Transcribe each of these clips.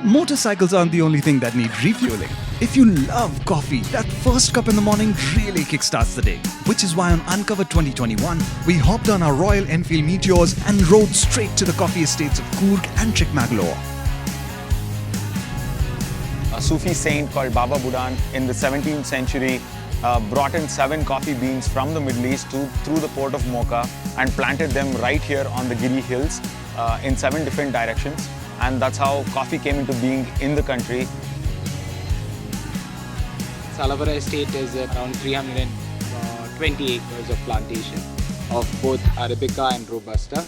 Motorcycles aren't the only thing that need refueling. If you love coffee, that first cup in the morning really kickstarts the day. Which is why on Uncover 2021, we hopped on our Royal Enfield Meteors and rode straight to the coffee estates of Coorg and Chikmagalur. A Sufi saint called Baba Budan in the 17th century brought in 7 coffee beans from the Middle East through the port of Mocha and planted them right here on the Giri Hills in 7 different directions. And that's how coffee came into being in the country. Salavara estate is around 320 acres of plantation of both Arabica and Robusta.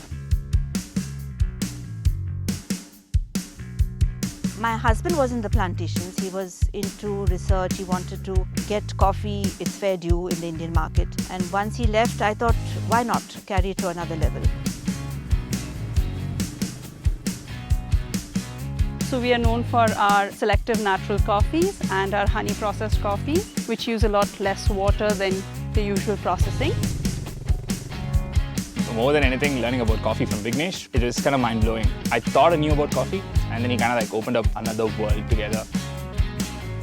My husband was in the plantations. He was into research. He wanted to get coffee its fair due in the Indian market. And once he left, I thought, why not carry it to another level? So we are known for our selective natural coffees and our honey processed coffees, which use a lot less water than the usual processing. More than anything, learning about coffee from Vignesh, it was kind of mind-blowing. I thought I knew about coffee, and then he kind of like opened up another world together.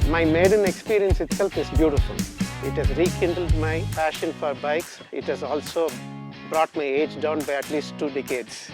My maiden experience itself is beautiful. It has rekindled my passion for bikes. It has also brought my age down by at least 2 decades.